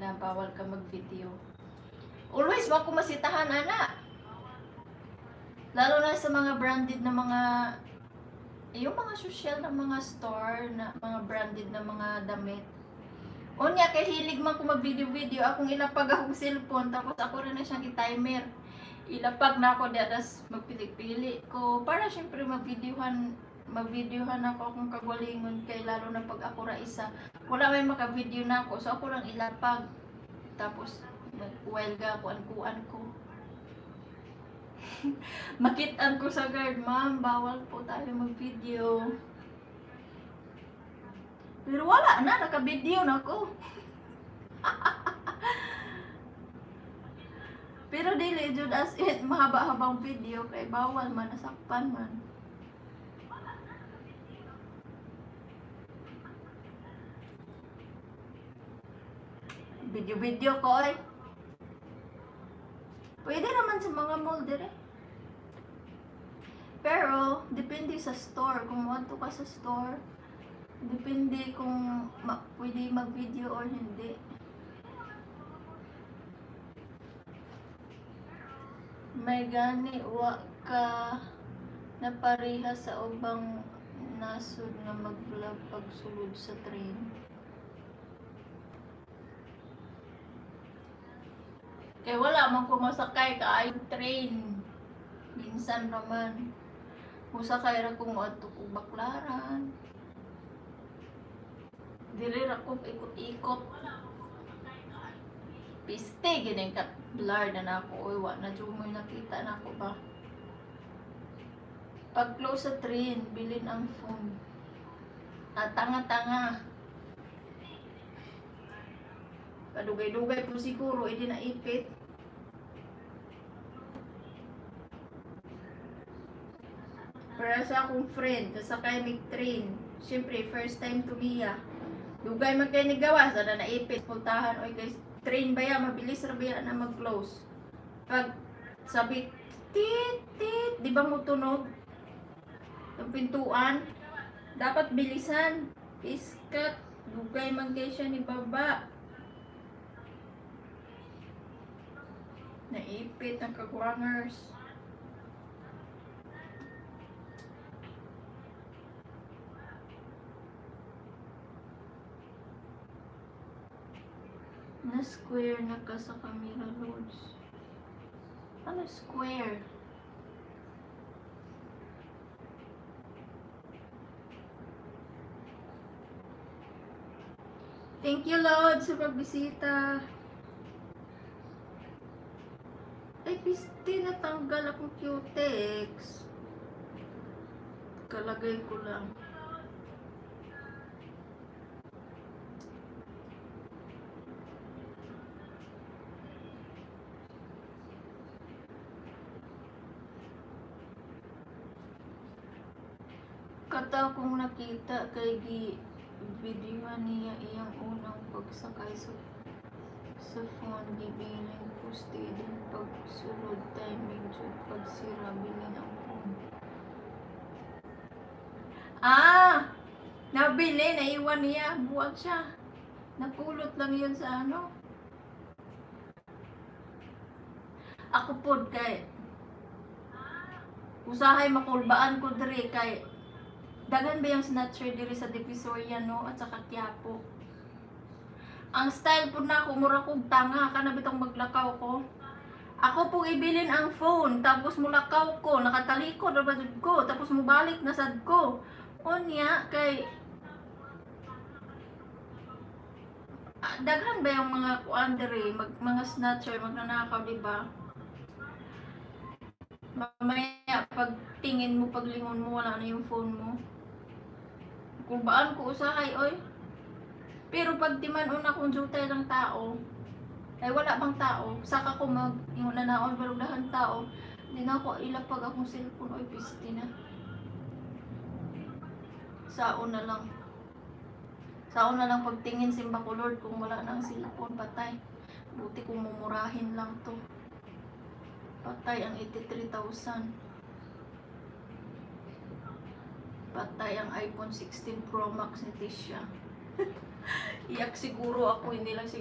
na bawal ka mag-video. Always wag ko masitahan, ana. Lalo na sa mga branded na mga, yung mga social na mga store, na mga branded na mga damit. Unya, kay hilig man ko mag-video-video, akong ilapag akong cellphone, tapos ako rin na siyang i-timer. Ilapag na ako diya, tapos magpili-pili ko, para syempre mag-videohan ako akong kagalingon, kay lalo na pag ako ra isa, wala may maka-video na ako, so ako lang ilapag. Tapos, while kuan ko. Makitaan ko sa guard, ma'am, bawal po tayo mag-video. Pero wala na, naka-video na ako. Pero dili jud as it mahaba-habang video kay bawal man, nasakpan man. Video ko eh. Pwede naman sa mga mall dire. Pero depende sa store, kung wanto ka sa store, depende kung pwede mag-video or hindi. May gani wa ka napareha sa ubang nasod nga mag-vlog pagsulod sa train. Kaya wala man ko masakay kaayong train. Minsan naman musakay ra ko adto ko Baklaran. Dili ra ko ikot-ikot. Piste gini ka blur na nako, oy wa na jud mo nakita nako ba. Pag close sa train, bilin ang phone. Tanga-tanga. Kadugay-dugay po siguro, hindi na ipit. Para sa akong friend, kasakay may train. Siyempre, first time to Mia. Dugay man kayo nagawa, sana naipit. Puntahan, oy guys, train ba yan? Mabilis na ba yan na mag-close? Pag sabi, tit, di ba mo tunog? Yung pintuan, dapat bilisan. Piskat, dugay man kayo siya ni baba. Naipit ang kagwangers. Na-square na ka sa camera loads. Ano square? Thank you, Lord, sa pagbisita. Ay, piste, natanggal akong cutex. Kalagay ko lang. Kata kong nakita kay videohan niya iyang unang pagsakay sa phone, gibiling poste din pagsulod timing jud pagsira bilin ang phone. Nabili, naiwan niya, buwag siya. Napulot lang yun sa ano. Ako pod kay usahay makulbaan ko diri kay daghan ba yung snatcher diri sa Divisoria, no, at saka Quiapo. Ang style po na ako, mura kong tanga, kana bitong maglakaw ko. Ako pong ibilin ang phone, tapos mulakaw ko, nakatalikod, rabadod ko, tapos mubalik na sad ko. Unya, kay daghan ba yung mga kuandere, mga snatcher, magnanakaw, diba? Mamaya, pag tingin mo, paglingon mo, wala na yung phone mo. Kung baan ko usahay, oy. Pero pag timanon akong jutay ng tao, ay wala bang tao, saka ko yung nanaon, balugdahan tao, hindi na ako ilapag akong cellphone, oy, piste na. Saon na lang pagtingin, simba ko Lord, kung wala nang cellphone, patay. Buti kung mumurahin lang to. Patay ang 83,000. Patay ang iPhone 16 Pro Max ni Tisha. Iyak siguro ako, hindi lang siguro.